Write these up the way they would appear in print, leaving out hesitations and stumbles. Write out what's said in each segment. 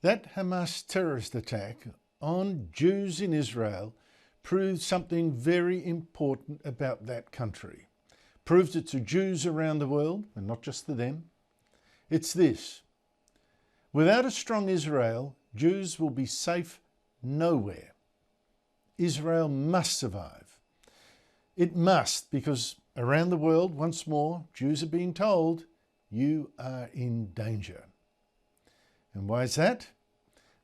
That Hamas terrorist attack on Jews in Israel proved something very important about that country. Proved it to Jews around the world, and not just to them. It's this: without a strong Israel, Jews will be safe nowhere. Israel must survive. It must, because around the world, once more, Jews are being told, you are in danger. And why is that?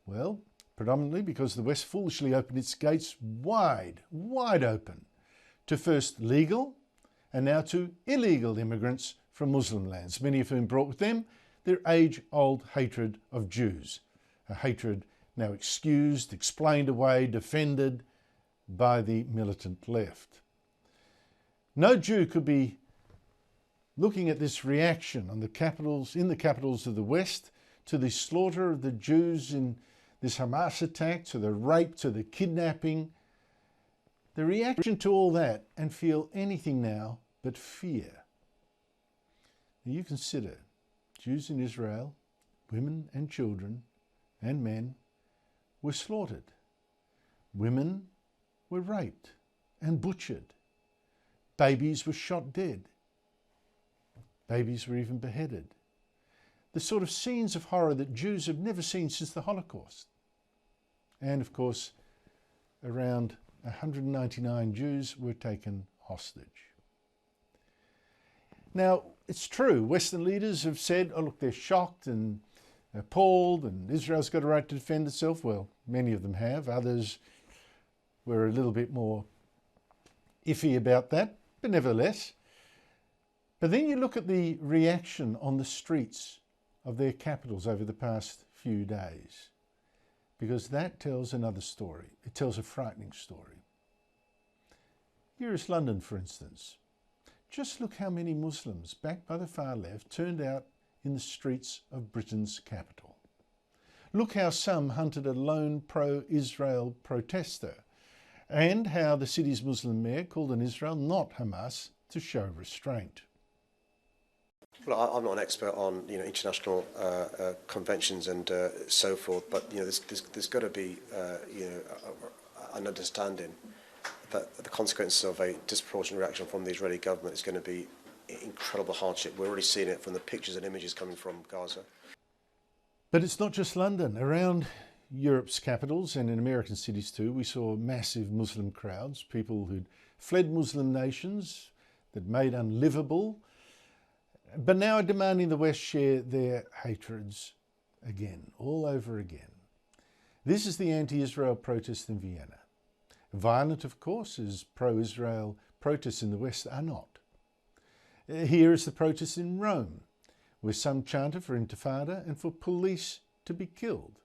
Well, predominantly because the West foolishly opened its gates wide open to first legal and now to illegal immigrants from Muslim lands, many of whom brought with them their age-old hatred of Jews, a hatred now excused, explained away, defended by the militant left. No Jew could be looking at this reaction in the capitals of the West to the slaughter of the Jews in this Hamas attack, to the rape, to the kidnapping, the reaction to all that, and feel anything now but fear. Now you consider Jews in Israel, women and children and men, were slaughtered. Women were raped and butchered. Babies were shot dead. Babies were even beheaded. The sort of scenes of horror that Jews have never seen since the Holocaust. And of course, around 199 Jews were taken hostage. Now, it's true, Western leaders have said, oh look, they're shocked and appalled and Israel's got a right to defend itself. Well, many of them have. Others were a little bit more iffy about that, but nevertheless. But then you look at the reaction on the streets of their capitals over the past few days, because that tells another story. It tells a frightening story. Here is London, for instance. Just look how many Muslims, backed by the far left, turned out in the streets of Britain's capital. Look how some hunted a lone pro-Israel protester, and how the city's Muslim mayor called on Israel, not Hamas, to show restraint. Well, I'm not an expert on international conventions and so forth, but there's got to be an understanding that the consequences of a disproportionate reaction from the Israeli government is going to be incredible hardship. We're already seeing it from the pictures and images coming from Gaza. But it's not just London. Around Europe's capitals and in American cities too, we saw massive Muslim crowds, people who'd fled Muslim nations that made unlivable, but now are demanding the West share their hatreds again, all over again. This is the anti-Israel protest in Vienna. Violent, of course, as pro-Israel protests in the West are not. Here is the protest in Rome, where some chanted for intifada and for police to be killed.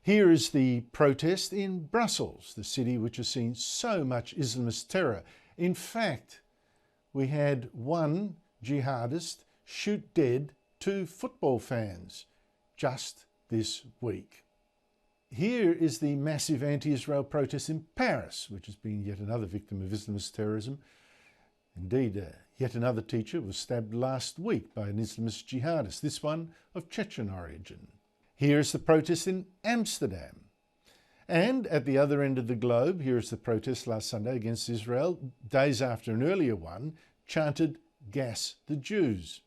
Here is the protest in Brussels, the city which has seen so much Islamist terror. In fact, we had one jihadist shoot dead 2 football fans just this week. Here is the massive anti-Israel protest in Paris, which has been yet another victim of Islamist terrorism. Indeed, yet another teacher was stabbed last week by an Islamist jihadist, this one of Chechen origin. Here is the protest in Amsterdam. And at the other end of the globe, here is the protest last Sunday against Israel, days after an earlier one chanted, "Gas the Jews."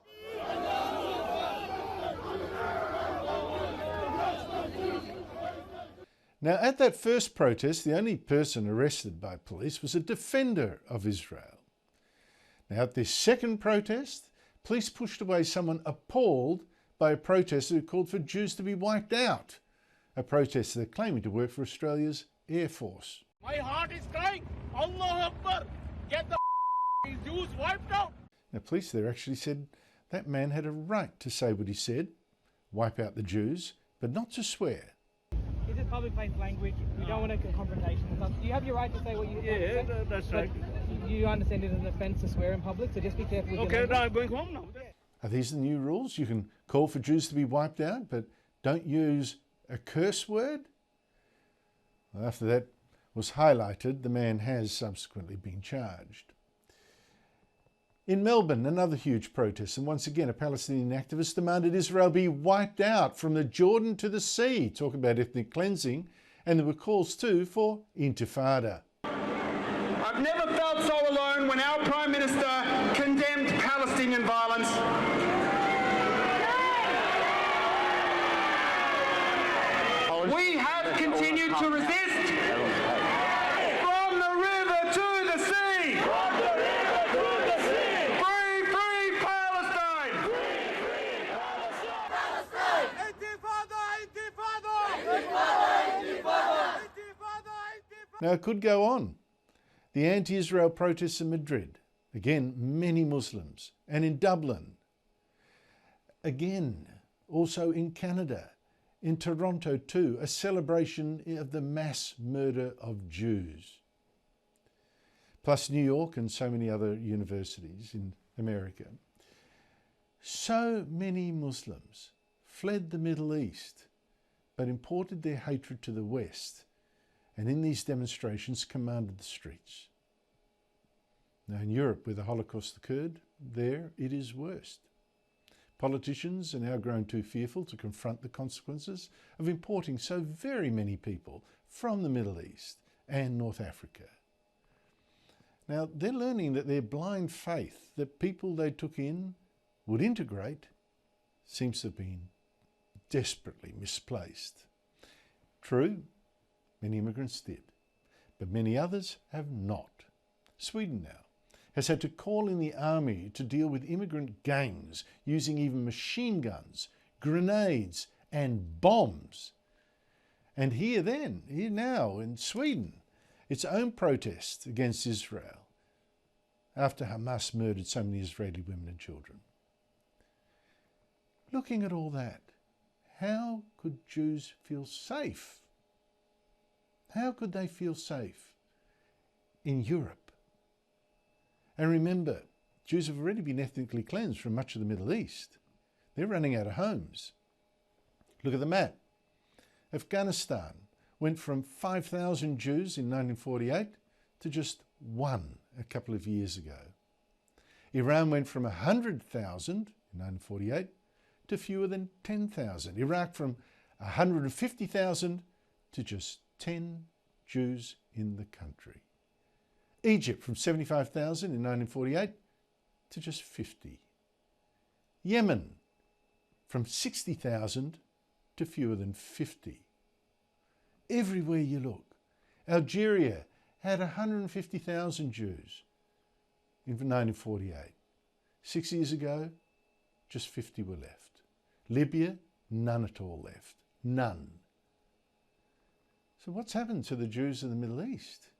Now, at that first protest, the only person arrested by police was a defender of Israel. Now, at this second protest, police pushed away someone appalled by a protester who called for Jews to be wiped out, a protester claiming to work for Australia's Air Force. My heart is crying, Allah Akbar, get the Jews wiped out. Now, police there actually said that man had a right to say what he said, wipe out the Jews, but not to swear. This is public place language. We don't want a confrontation and stuff. Do you have your right to say what you want to say? Yeah, that's right. You understand it is an offence to swear in public, so just be careful with Okay, your now language. I'm going home now. Are these the new rules? You can call for Jews to be wiped out, but don't use a curse word? Well, after that was highlighted, the man has subsequently been charged. In Melbourne, another huge protest, and once again a Palestinian activist demanded Israel be wiped out from the Jordan to the sea. Talk about ethnic cleansing, and there were calls too for intifada. I've never felt so alone when our Prime Minister condemned Palestinian violence. We have continued to resist. From the river to the sea. From the river to the sea. Free, free Palestine. Free, free Palestine. Palestine. Intifada, intifada. Intifada, intifada. Intifada, intifada. Now it could go on. The anti-Israel protests in Madrid, again many Muslims, and in Dublin, again also in Canada, in Toronto too, a celebration of the mass murder of Jews. Plus New York and so many other universities in America. So many Muslims fled the Middle East, but imported their hatred to the West, and in these demonstrations commanded the streets. Now in Europe, where the Holocaust occurred, there it is worst. Politicians are now grown too fearful to confront the consequences of importing so very many people from the Middle East and North Africa. Now they're learning that their blind faith that people they took in would integrate seems to have been desperately misplaced. True, many immigrants did, but many others have not. Sweden now has had to call in the army to deal with immigrant gangs using even machine guns, grenades and bombs. And here now in Sweden, its own protest against Israel after Hamas murdered so many Israeli women and children. Looking at all that, how could Jews feel safe? How could they feel safe in Europe? And remember, Jews have already been ethnically cleansed from much of the Middle East. They're running out of homes. Look at the map. Afghanistan went from 5,000 Jews in 1948 to just one a couple of years ago. Iran went from 100,000 in 1948 to fewer than 10,000. Iraq from 150,000 to just 10 Jews in the country. Egypt from 75,000 in 1948 to just 50. Yemen from 60,000 to fewer than 50. Everywhere you look. Algeria had 150,000 Jews in 1948. 6 years ago, just 50 were left. Libya, none at all left. None. So what's happened to the Jews in the Middle East?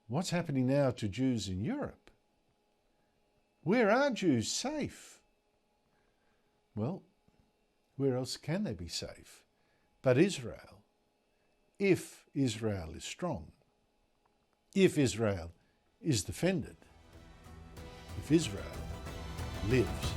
What's happening now to Jews in Europe? Where are Jews safe? Well, where else can they be safe but Israel? If Israel is strong, if Israel is defended, if Israel lives.